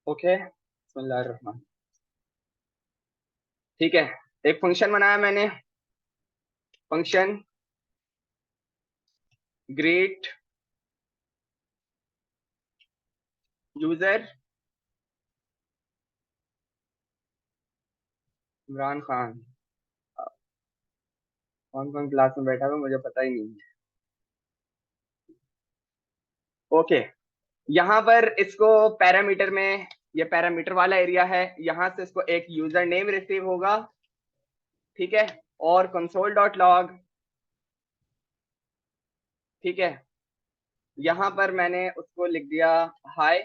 Okay, बिस्मिल्लाहिर्रहमान। ठीक है, एक फंक्शन बनाया मैंने। Function greet user Imran Khan. कौन कौन क्लास में बैठा हुआ मुझे पता ही नहीं है। ओके, यहाँ पर इसको पैरामीटर में, ये पैरामीटर वाला एरिया है, यहाँ से इसको एक यूजर नेम रिसीव होगा। ठीक है, और कंसोल डॉट लॉग। ठीक है, यहाँ पर मैंने उसको लिख दिया हाय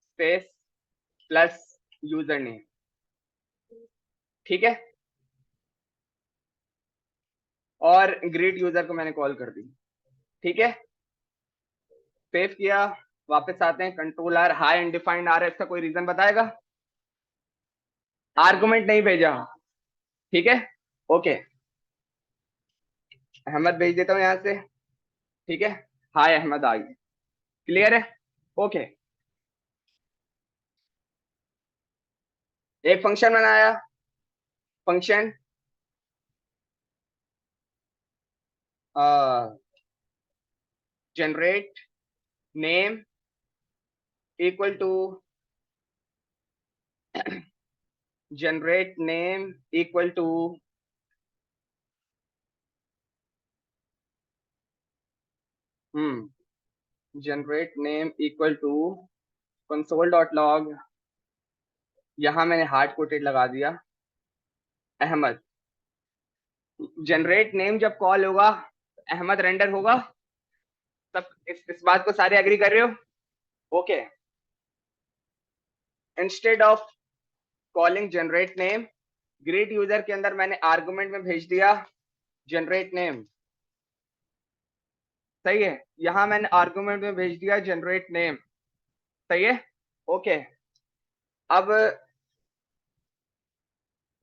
स्पेस प्लस यूजर नेम। ठीक है, और ग्रीट यूजर को मैंने कॉल कर दी। ठीक है, सेव किया, वापस आते हैं। कंट्रोल आर, हाई अनडिफाइंड आ रहा है, इसका कोई रीजन बताएगा? आर्गुमेंट नहीं भेजा। ठीक है, ओके, अहमद भेज देता हूँ यहाँ से। ठीक है, हाय अहमद आ गई। क्लियर है? ओके, एक फंक्शन बनाया। Function generate name equal to generate name equal to generate name equal to console dot log. यहां मैंने हार्ड कोटेड लगा दिया अहमद। जनरेट नेम जब कॉल होगा अहमद रेंडर होगा। तब इस बात को सारे एग्री कर रहे हो? Okay, instead of calling generate name, greet user के अंदर मैंने आर्गुमेंट में भेज दिया जनरेट नेम। सही है, यहां मैंने आर्गुमेंट में भेज दिया जनरेट नेम। सही है, ओके। अब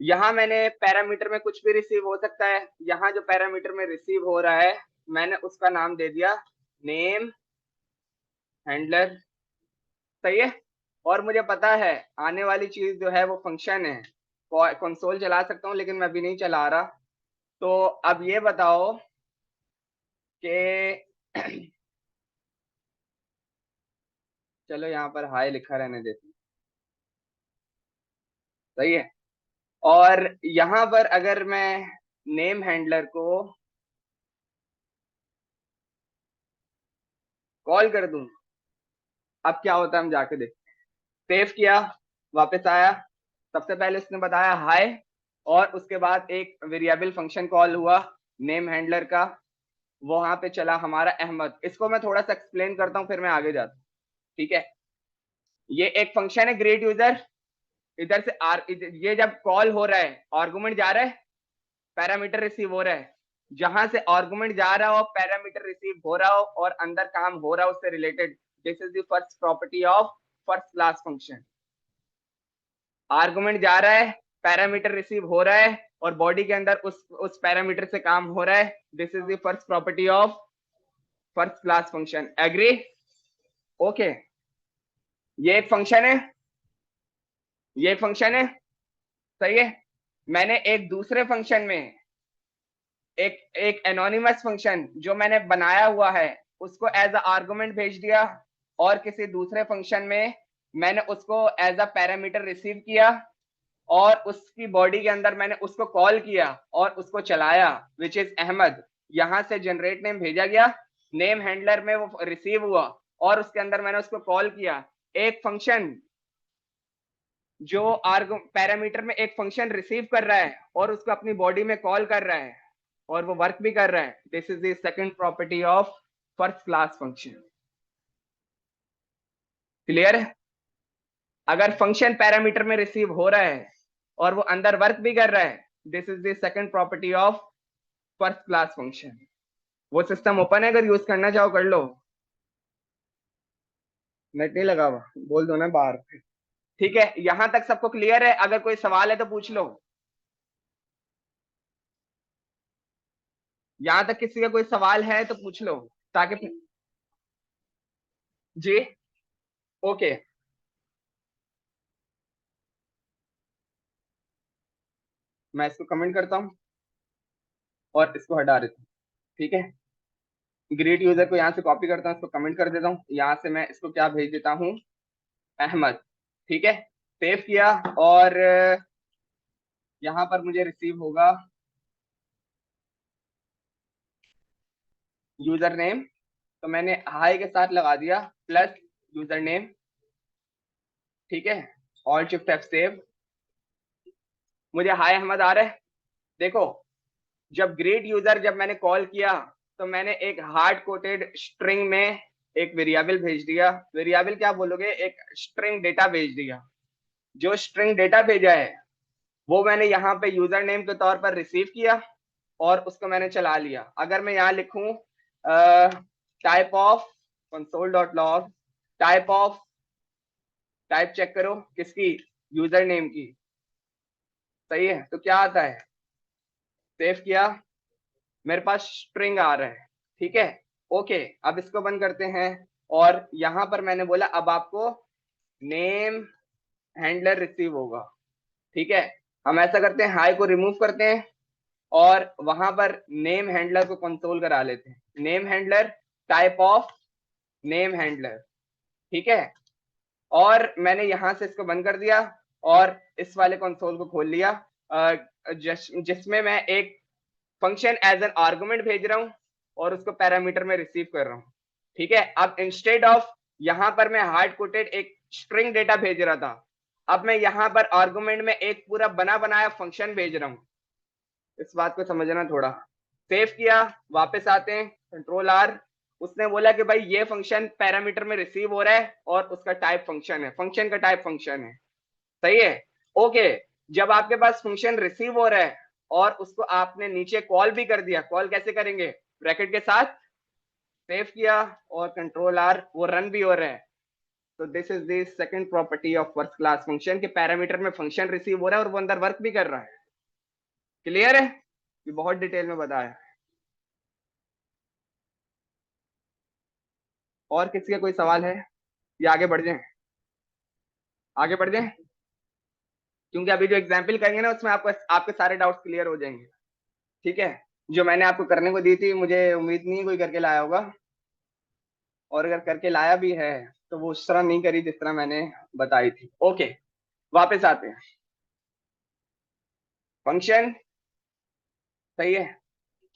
यहां मैंने पैरामीटर में कुछ भी रिसीव हो सकता है। यहां जो पैरामीटर में रिसीव हो रहा है मैंने उसका नाम दे दिया नेम हैंडलर। सही है, और मुझे पता है आने वाली चीज जो है वो फंक्शन है। कंसोल चला सकता हूँ लेकिन मैं अभी नहीं चला रहा। तो अब ये बताओ कि चलो यहाँ पर हाई लिखा रहने देते हैं। सही है, और यहाँ पर अगर मैं नेम हैंडलर को कॉल कर दूं, अब क्या होता है हम जाके देखते हैं। सेव किया, वापस आया। सबसे पहले उसने बताया हाय, और उसके बाद एक वेरिएबल फंक्शन कॉल हुआ नेम हैंडलर का। वहां पे चला हमारा अहमद। इसको मैं थोड़ा सा एक्सप्लेन करता हूँ फिर मैं आगे जाता हूँ। ठीक है, ये एक फंक्शन है ग्रेट यूजर। इधर से ये जब कॉल हो रहा है आर्गुमेंट जा रहा है, पैरामीटर रिसीव हो रहा है। जहां से आर्गुमेंट जा रहा हो पैरामीटर रिसीव हो रहा हो और अंदर काम हो रहा हो उससे related, this is the first property of first class function. Argument जा रहा है, पैरामीटर रिसीव हो रहा है, और बॉडी के अंदर उस पैरामीटर से काम हो रहा है। This is the first property of first class function. Agree? Okay, ये एक फंक्शन है, ये एक फंक्शन है। सही है, मैंने एक दूसरे फंक्शन में एक एक एनोनिमस फंक्शन जो मैंने बनाया हुआ है उसको एज अ आर्गुमेंट भेज दिया, और किसी दूसरे फंक्शन में मैंने उसको एज अ पैरामीटर रिसीव किया, और उसकी बॉडी के अंदर मैंने उसको कॉल किया और उसको चलाया, विच इज अहमद। यहां से जनरेट नेम भेजा गया, नेम हैंडलर में वो रिसीव हुआ, और उसके अंदर मैंने उसको कॉल किया। एक फंक्शन जो आर्गु पैरामीटर में एक फंक्शन रिसीव कर रहा है और उसको अपनी बॉडी में कॉल कर रहा है और वो वर्क भी कर रहा है। This is the second property of first class function. Clear है? अगर फंक्शन पैरामीटर में रिसीव हो रहा है और वो अंदर वर्क भी कर रहा है, this is the second property of first class function. वो सिस्टम ओपन है, अगर यूज करना चाहो कर लो। नेट नहीं लगा हुआ, बोल दो ना बाहर। ठीक है, यहां तक सबको क्लियर है? अगर कोई सवाल है तो पूछ लो। यहां तक किसी का कोई सवाल है तो पूछ लो, ताकि जी ओके, मैं इसको कमेंट करता हूँ और इसको हटा देता हूँ। ठीक है, ग्रेट यूजर को यहाँ से कॉपी करता हूँ, इसको कमेंट कर देता हूँ, यहाँ से मैं इसको क्या भेज देता हूँ, अहमद। ठीक है, सेव किया और यहाँ पर मुझे रिसीव होगा यूजर नेम, तो मैंने हाई के साथ लगा दिया प्लस यूजर नेम। ठीक है, ऑल शिफ्ट एफ सेव, मुझे हाय अहमद आ रहा है। देखो, जब ग्रेट यूजर जब मैंने कॉल किया तो मैंने एक हार्ड कोटेड स्ट्रिंग में एक वेरिएबल भेज दिया, वेरिएबल क्या बोलोगे, एक स्ट्रिंग डेटा भेज दिया। जो स्ट्रिंग डेटा भेजा है वो मैंने यहाँ पे यूजर नेम के तौर पर रिसीव किया और उसको मैंने चला लिया। अगर मैं यहाँ लिखूं type of console dot log, type of, type check करो किसकी, यूजर नेम की, सही है, तो क्या आता है, सेव किया, मेरे पास स्ट्रिंग आ रहा है। ठीक है, ओके, अब इसको बंद करते हैं और यहां पर मैंने बोला अब आपको नेम हैंडलर रिसीव होगा। ठीक है, हम ऐसा करते हैं, हाई को रिमूव करते हैं और वहां पर नेम हैंडलर को कंसोल करा लेते हैं, name handler, type of name handler. ठीक है, और मैंने यहां से इसको बंद कर दिया और इस वाले कंसोल को खोल लिया, जिसमें मैं एक फंक्शन एज एन आर्गुमेंट भेज रहा हूं और उसको पैरामीटर में रिसीव कर रहा हूं। ठीक है, अब इंस्टेड ऑफ यहां पर मैं हार्ड कोटेड एक स्ट्रिंग डेटा भेज रहा था, अब मैं यहां पर आर्गुमेंट में एक पूरा बना बनाया फंक्शन भेज रहा हूं। इस बात को समझना थोड़ा। सेव किया, वापस आते हैं, कंट्रोल आर, उसने बोला कि भाई ये फंक्शन पैरामीटर में रिसीव हो रहा है और उसका टाइप फंक्शन है, फंक्शन का टाइप फंक्शन है, सही है। ओके, जब आपके पास फंक्शन रिसीव हो रहा है और उसको आपने नीचे कॉल भी कर दिया, कॉल कैसे करेंगे, ब्रैकेट के साथ, सेव किया और कंट्रोल आर, वो रन भी हो रहा है। तो this is the second property of first class function के पैरामीटर में फंक्शन रिसीव हो रहा है और वो अंदर वर्क भी कर रहा है। क्लियर है, ये बहुत डिटेल में बताया। और किसी का कोई सवाल है या आगे बढ़ जाए, आगे बढ़ जाए, क्योंकि अभी जो एग्जाम्पल करेंगे ना उसमें आपको आपके सारे डाउट्स क्लियर हो जाएंगे। ठीक है, जो मैंने आपको करने को दी थी मुझे उम्मीद नहीं कोई करके लाया होगा, और अगर करके लाया भी है तो वो उस तरह नहीं करी जिस तरह मैंने बताई थी। ओके, वापस आते हैं, फंक्शन, सही है,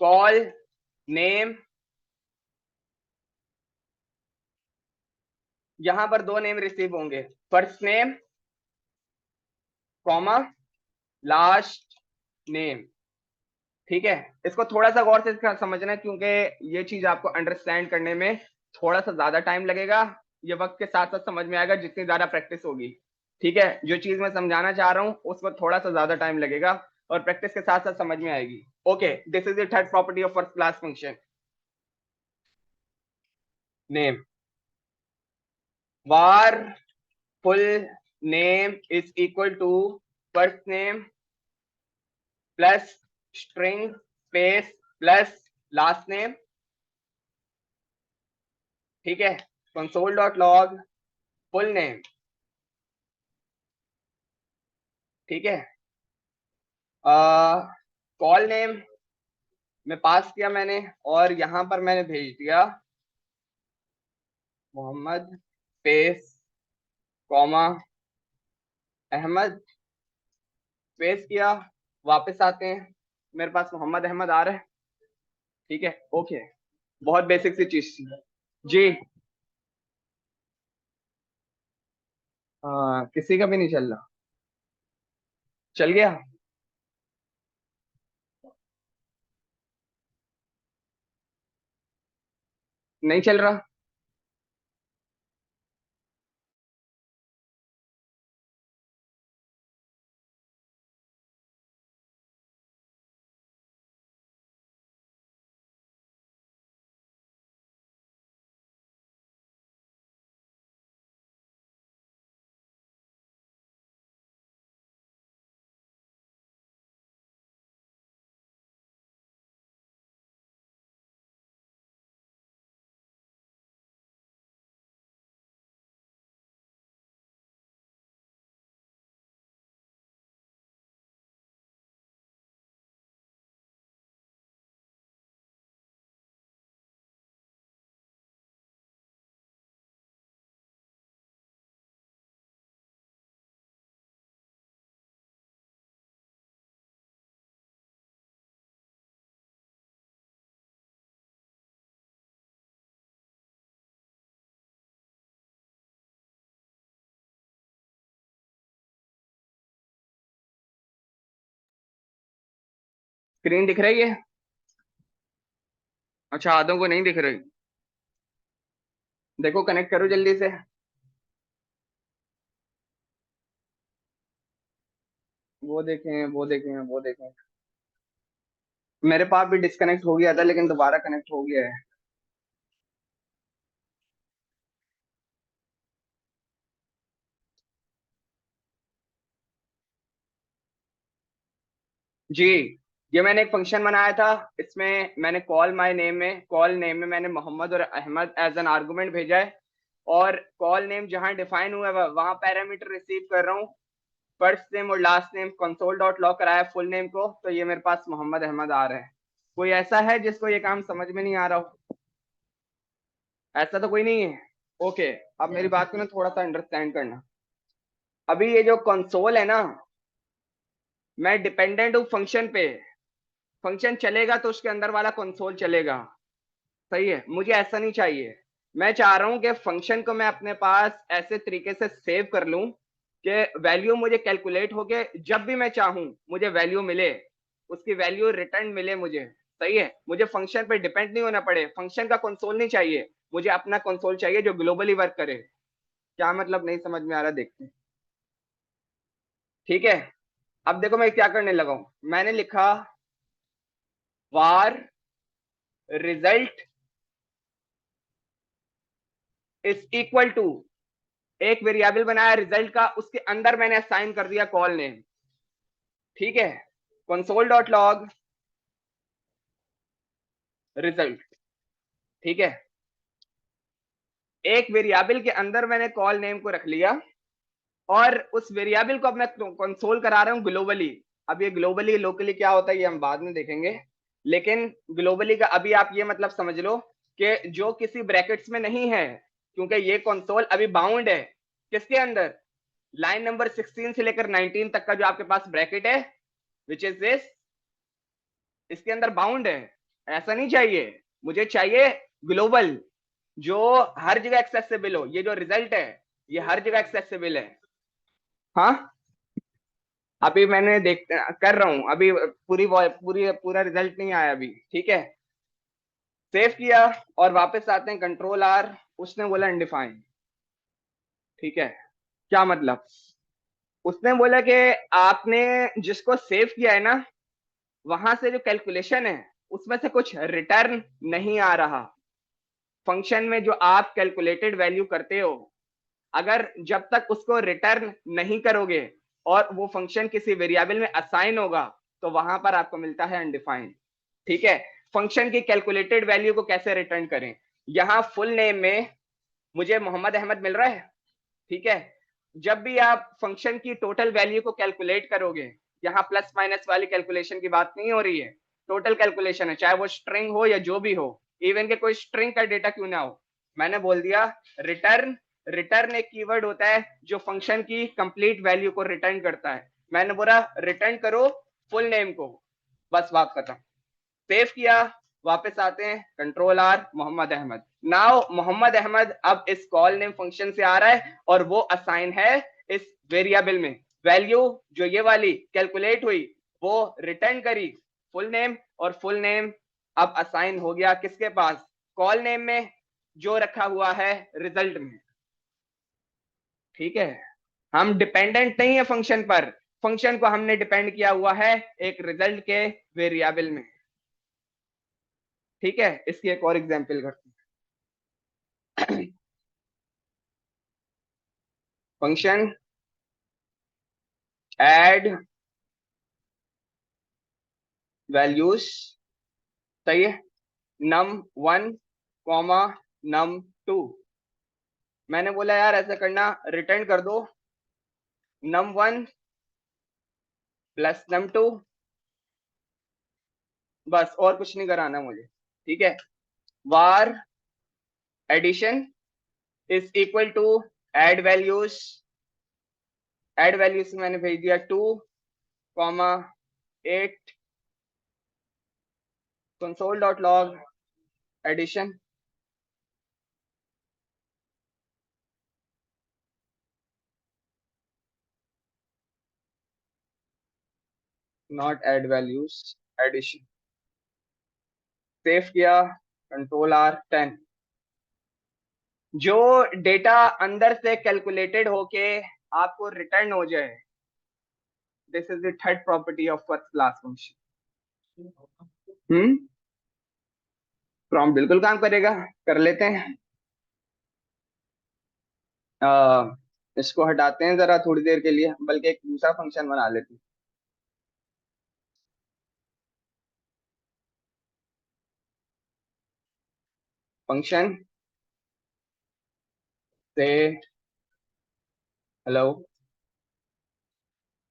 कॉल नेम, यहां पर दो नेम रिसीव होंगे, first name comma last name. ठीक है, इसको थोड़ा सा गौर से समझना है क्योंकि ये चीज आपको अंडरस्टैंड करने में थोड़ा सा ज्यादा टाइम लगेगा, ये वक्त के साथ साथ समझ में आएगा जितनी ज्यादा प्रैक्टिस होगी। ठीक है, जो चीज मैं समझाना चाह रहा हूँ उसमें थोड़ा सा ज्यादा टाइम लगेगा और प्रैक्टिस के साथ साथ समझ में आएगी। Okay, this is the third property of first class function, name, var full name is equal to first name plus string space plus last name. ठीक है, console dot log full name. ठीक है, कॉल नेम में पास किया मैंने और यहां पर मैंने भेज दिया Mohammed space comma Ahmed, space किया, वापस आते हैं, मेरे पास मोहम्मद अहमद आ रहा है। ठीक है, ओके, बहुत बेसिक सी चीज थी। जी, किसी का भी नहीं चल रहा, चल गया, नहीं चल रहा। स्क्रीन दिख रही है? अच्छा, आधों को नहीं दिख रही। देखो कनेक्ट करो जल्दी से। वो देखें, वो देखें, वो देखें। मेरे पास भी डिस्कनेक्ट हो गया था लेकिन दोबारा कनेक्ट हो गया है। जी, ये मैंने एक फंक्शन बनाया था। इसमें मैंने कॉल नेम में मैंने मोहम्मद और अहमद एज एन आर्गुमेंट भेजा है। और कॉल नेम जहां डिफाइन हुआ है वहां पैरामीटर रिसीव कर रहा हूँ। फर्स्ट नेम और last name console dot log कराया फुल नेम को, तो ये मेरे पास मोहम्मद अहमद आ रहा है। कोई ऐसा है जिसको ये काम समझ में नहीं आ रहा हो? ऐसा तो कोई नहीं है। ओके, अब मेरी बात को ना थोड़ा सा अंडरस्टैंड करना। अभी ये जो कंसोल है ना, मैं डिपेंडेंट हूँ फंक्शन पे। फंक्शन चलेगा तो उसके अंदर वाला कंसोल चलेगा। सही है, मुझे ऐसा नहीं चाहिए। मैं चाह रहा हूं कि फंक्शन को मैं अपने पास ऐसे तरीके से सेव कर लूं कि वैल्यू मुझे कैलकुलेट होके जब भी मैं चाहूं मुझे वैल्यू मिले, उसकी वैल्यू रिटर्न मिले मुझे। सही है, मुझे फंक्शन पे डिपेंड नहीं होना पड़े, फंक्शन का कंसोल नहीं चाहिए। मुझे अपना कंसोल चाहिए जो ग्लोबली वर्क करे। क्या मतलब, नहीं समझ में आ रहा? देखते हैं। ठीक है, अब देखो मैं क्या करने लगा हूं। मैंने लिखा वार रिजल्ट इज इक्वल टू, एक वेरिएबल बनाया रिजल्ट का, उसके अंदर मैंने असाइन कर दिया कॉल नेम। ठीक है, कंसोल डॉट लॉग रिजल्ट। ठीक है, एक वेरिएबल के अंदर मैंने कॉल नेम को रख लिया और उस वेरिएबल को अब मैं कंसोल करा रहा हूं ग्लोबली। अब ये ग्लोबली लोकली क्या होता है ये हम बाद में देखेंगे, लेकिन ग्लोबली का अभी आप ये मतलब समझ लो कि जो किसी ब्रैकेट्स में नहीं है, क्योंकि ये कंसोल अभी बाउंड है किसके अंदर, लाइन नंबर 16 से लेकर 19 तक का जो आपके पास ब्रैकेट है, विच इज दिस, इसके अंदर बाउंड है। ऐसा नहीं चाहिए, मुझे चाहिए ग्लोबल, जो हर जगह एक्सेसिबल हो। ये जो रिजल्ट है ये हर जगह एक्सेसिबल है। हाँ, अभी मैंने देख कर रहा हूं, अभी पूरा रिजल्ट नहीं आया अभी। ठीक है, सेव किया और वापस आते हैं, कंट्रोल आर, उसने बोला अनडिफाइंड। ठीक है, क्या मतलब? उसने बोला कि आपने जिसको सेव किया है ना, वहां से जो कैलकुलेशन है उसमें से कुछ रिटर्न नहीं आ रहा। फंक्शन में जो आप कैलकुलेटेड वैल्यू करते हो, अगर जब तक उसको रिटर्न नहीं करोगे और वो फंक्शन किसी वेरिएबल में असाइन होगा, तो वहां पर आपको मिलता है अनडिफाइंड। ठीक है, फंक्शन की कैलकुलेटेड वैल्यू को कैसे रिटर्न करें? यहां फुल नेम में मुझे मोहम्मद अहमद मिल रहा है। ठीक है, जब भी आप फंक्शन की टोटल वैल्यू को कैलकुलेट करोगे, यहाँ प्लस माइनस वाली कैलकुलेशन की बात नहीं हो रही है, टोटल कैलकुलेशन है, चाहे वो स्ट्रिंग हो या जो भी हो, इवन के कोई स्ट्रिंग का डेटा क्यों ना हो। मैंने बोल दिया रिटर्न। रिटर्न एक कीवर्ड होता है जो फंक्शन की कंप्लीट वैल्यू को रिटर्न करता है। मैंने बोला रिटर्न करो फुल नेम को, बस बात खत्म। सेव किया, वापस आते हैं, control R, Mohammed Ahmed. Now Mohammed Ahmed अब इस कॉल नेम फंक्शन से आ रहा है और वो असाइन है इस वेरिएबल में। वैल्यू जो ये वाली कैलकुलेट हुई वो रिटर्न करी फुल नेम, और फुल नेम अब असाइन हो गया किसके पास, कॉल नेम में, जो रखा हुआ है रिजल्ट में। ठीक है, हम डिपेंडेंट नहीं है फंक्शन पर, फंक्शन को हमने डिपेंड किया हुआ है एक रिजल्ट के वेरिएबल में। ठीक है, इसकी एक और एग्जांपल करते हैं। फंक्शन ऐड वैल्यूज, सही है, num1 कॉमा num2। मैंने बोला यार ऐसा करना, रिटर्न कर दो num1 प्लस num2, बस और कुछ नहीं कराना मुझे। ठीक है, var addition is equal to add values. Add values मैंने भेज दिया 2 comma 8 console dot log addition. Not add values, addition, save किया, कंट्रोल आर 10। जो डेटा अंदर से कैलकुलेटेड होके आपको रिटर्न हो जाए, this is the third property of first class function. Prompt बिल्कुल काम करेगा, कर लेते हैं। इसको हटाते हैं जरा थोड़ी देर के लिए, बल्कि एक दूसरा फंक्शन बना लेते हैं। फंक्शन से हेलो,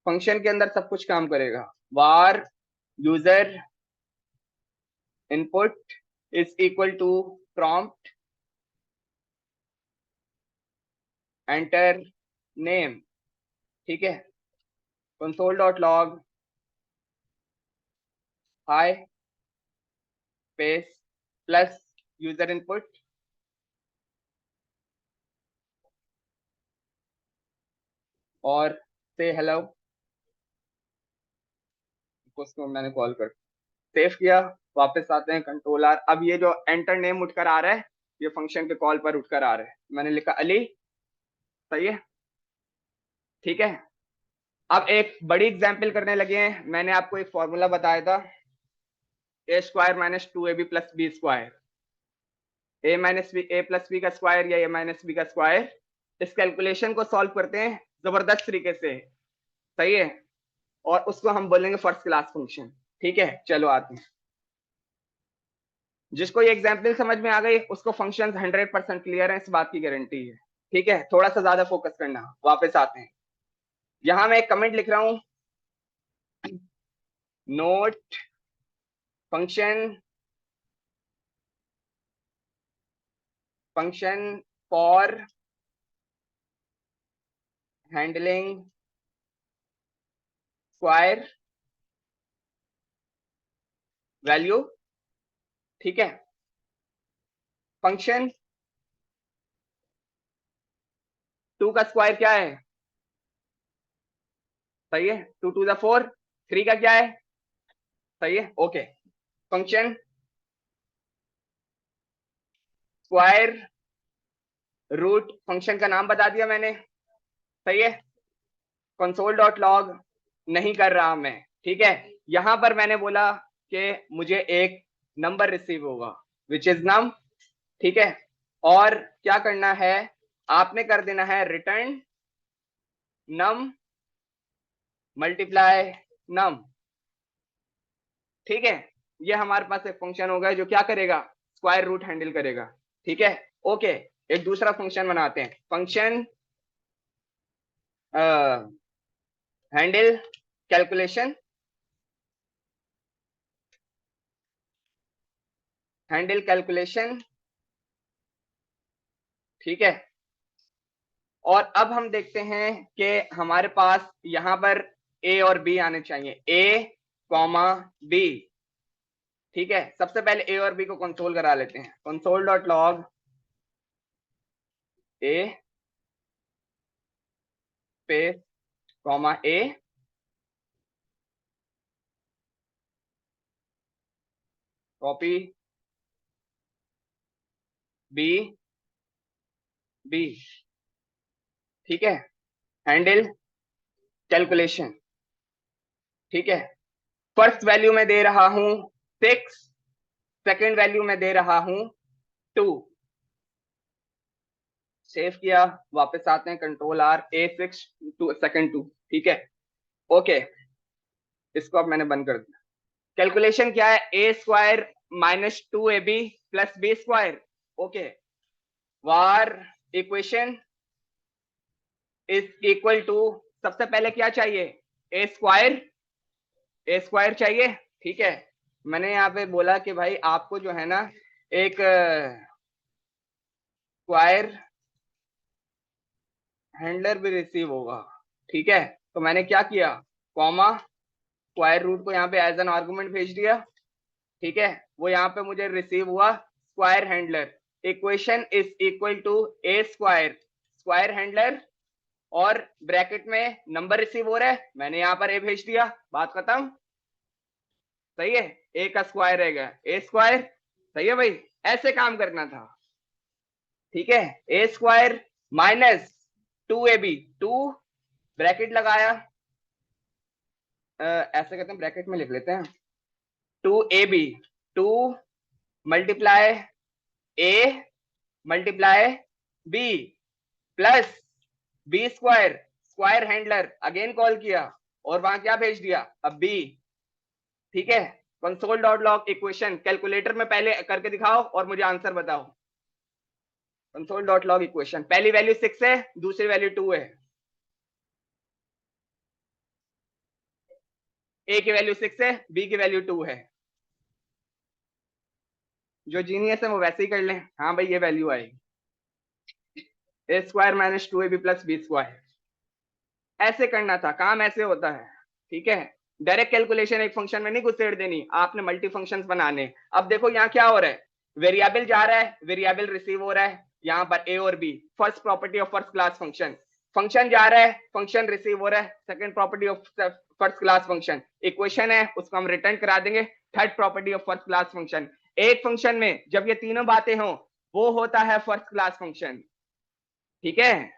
फंक्शन के अंदर सब कुछ काम करेगा। var user input is equal to prompt enter name, ठीक है। Console dot log hi space plus user input और से हेलो, उसको मैंने कॉल कर सेव किया, वापस आते हैं कंट्रोल आर। अब ये जो एंटर नेम उठकर आ रहा है, ये फंक्शन के कॉल पर उठकर आ रहा है। मैंने लिखा अली, सही है, ठीक है। अब एक बड़ी एग्जाम्पल करने लगे हैं। मैंने आपको एक फॉर्मूला बताया था, A square minus 2ab plus B square, A minus B A plus B का स्क्वायर या ए माइनस बी का स्क्वायर। इस कैलकुलेशन को सॉल्व करते हैं जबरदस्त तरीके से, सही है, और उसको हम बोलेंगे फर्स्ट क्लास फंक्शन, ठीक है। चलो आते हैं। जिसको ये एग्जाम्पल समझ में आ गई उसको फंक्शन 100% क्लियर है, इस बात की गारंटी है, ठीक है। थोड़ा सा ज्यादा फोकस करना। वापस आते हैं, यहां मैं एक कमेंट लिख रहा हूं, note function for handling square value, ठीक है। फंक्शन 2 का स्क्वायर क्या है, सही है, 2 टू द 4, 3 का क्या है, सही है, okay. Function square root, function का नाम बता दिया मैंने, सही है। कंसोल डॉट लॉग नहीं कर रहा मैं, ठीक है। यहां पर मैंने बोला कि मुझे एक नंबर रिसीव होगा विच इज नम, ठीक है। और क्या करना है, आपने कर देना है रिटर्न नम मल्टीप्लाई नम, ठीक है। ये हमारे पास एक फंक्शन होगा जो क्या करेगा, स्क्वायर रूट हैंडल करेगा, ठीक है, ओके। एक दूसरा फंक्शन बनाते हैं, function handle calculation, handle calculation, ठीक है। और अब हम देखते हैं कि हमारे पास यहां पर ए और बी आने चाहिए, ए कॉमा बी, ठीक है। सबसे पहले ए और बी को कंसोल करा लेते हैं, कंसोल डॉट लॉग ए स्पेस कॉमा ए, कॉपी बी बी, ठीक है, हैंडल कैलकुलेशन, ठीक है। फर्स्ट वैल्यू में दे रहा हूं 6, सेकेंड वैल्यू में दे रहा हूं 2, सेव किया, वापस आते हैं control are, A6 to second 2, ठीक है, ओके। इसको अब मैंने बंद कर दिया। कैलकुलेशन क्या है, A square minus 2ab plus B square, okay. Our equation is equal to, सबसे पहले क्या चाहिए, ए स्क्वायर चाहिए, ठीक है। मैंने यहाँ पे बोला कि भाई आपको जो है ना एक स्क्वायर हैंडलर भी रिसीव होगा, ठीक है। तो मैंने क्या किया, कॉमा स्क्वायर रूट को यहाँ पे एज एन आर्गुमेंट भेज दिया, ठीक है। वो यहाँ पे मुझे रिसीव हुआ square handler, equation is equal to A square square handler, और ब्रैकेट में नंबर रिसीव हो रहा है, मैंने यहाँ पर ए भेज दिया, बात खत्म। सही है, ए का स्क्वायर रहेगा ए स्क्वायर, सही है भाई, ऐसे काम करना था। ठीक है, A square minus 2ab, 2 bracket लगाया, ऐसे कहते हैं, ब्रैकेट में लिख लेते हैं, 2ab, 2 multiply A multiply B plus B square, square handler again call किया और वहां क्या भेज दिया, अब बी। ठीक है, console dot log equation, calculator में पहले करके दिखाओ और मुझे आंसर बताओ। कंसोल डॉट लॉग इक्वेशन, पहली वैल्यू 6 है, दूसरी वैल्यू 2 है, ए की वैल्यू 6 है, बी की वैल्यू 2 है। जो जीनियस है वो वैसे ही कर लें। हाँ भाई, ये वैल्यू आएगी, A square minus 2ab plus B square, ऐसे करना था, काम ऐसे होता है। ठीक है, डायरेक्ट कैलकुलेशन एक फंक्शन में नहीं घुसेड़ देनी, आपने मल्टी फंक्शंस बनाने। अब देखो यहाँ क्या हो रहा है, वेरिएबल जा रहा है, वेरिएबल रिसीव हो रहा है, यहाँ पर ए और B, first property of first class function. Function जा रहा है, फंक्शन रिसीव हो रहा है, second property of first class function. Equation है, उसको हम रिटर्न करा देंगे, third property of first class function. एक फंक्शन में जब ये तीनों बातें हों, वो होता है फर्स्ट क्लास फंक्शन। ठीक है,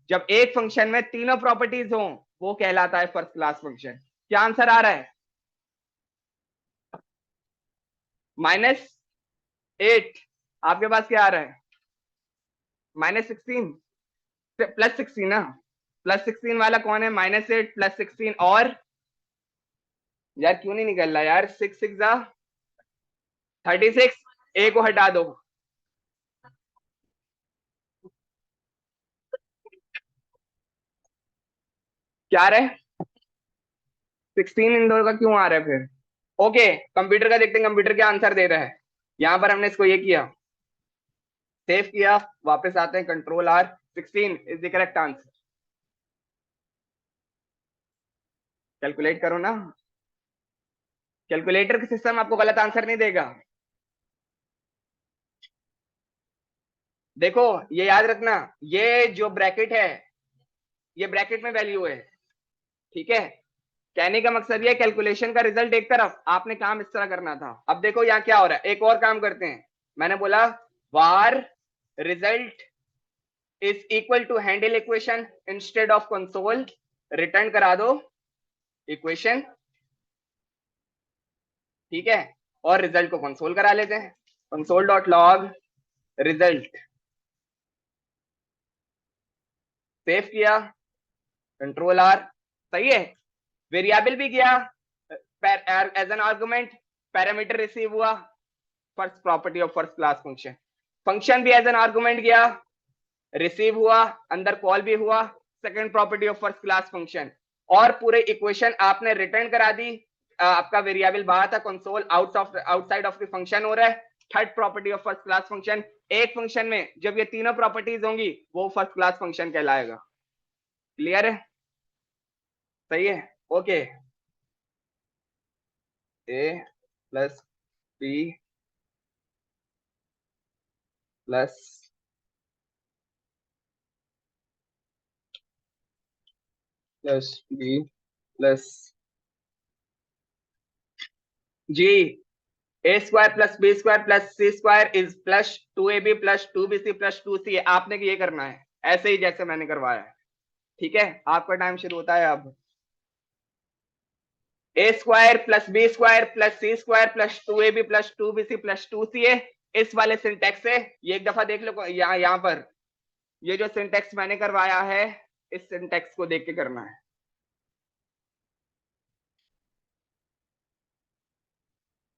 जब एक फंक्शन में तीनों प्रॉपर्टीज हो, वो कहलाता है फर्स्ट क्लास फंक्शन। क्या आंसर आ रहा है, -8। आपके पास क्या आ रहा है, -16 +16 ना, +16 वाला कौन है, -8 +16 और यार क्यों नहीं निकल रहा यार, 6 6 36, ए को हटा दो, क्या आ रहा है, 16 इन दोनों का क्यों आ रहा है फिर। ओके, कंप्यूटर का देखते हैं, कंप्यूटर क्या आंसर दे रहा है। यहां पर हमने इसको ये किया, सेव किया, वापस आते हैं, Ctrl+R, 16 is the correct answer. Calculate करो ना, कैलकुलेटर का सिस्टम आपको गलत आंसर नहीं देगा। देखो ये याद रखना, ये जो ब्रैकेट है, ये ब्रैकेट में वैल्यू है। ठीक है, कहने का मकसद ये, कैलकुलेशन का रिजल्ट एक तरफ, आपने काम इस तरह करना था। अब देखो यहाँ क्या हो रहा है, एक और काम करते हैं। मैंने बोला var result is equal to handle equation instead of console, return करा दो इक्वेशन। ठीक है, और रिजल्ट को कंसोल करा लेते हैं, console dot log result, save किया, Ctrl+R, सही है, वेरिएबल भी गया as an argument, parameter receive हुआ, first property of first class function. Function भी एज एन आर्गुमेंट गया, रिसीव हुआ, अंदर कॉल भी हुआ, second property of first class function. और पूरे इक्वेशन आपने रिटर्न करा दी, आपका वेरिएबल बाहर था, console outside of the function हो रहा है, third property of first class function. एक फंक्शन में जब ये तीनों प्रॉपर्टीज होंगी, वो फर्स्ट क्लास फंक्शन कहलाएगा। क्लियर है, सही है, okay. A plus B plus B plus G, A square plus B square plus C square is +2ab plus 2bc plus 2c। आपने ये करना है ऐसे ही जैसे मैंने करवाया है। ठीक है, आपका टाइम शुरू होता है अब। A square plus B square plus C square plus 2ab plus 2bc plus 2ca, इस वाले सिंटेक्स से ये एक दफा देख लो, यहाँ पर ये जो सिंटेक्स मैंने करवाया है, इस सिंटेक्स को देख के करना है।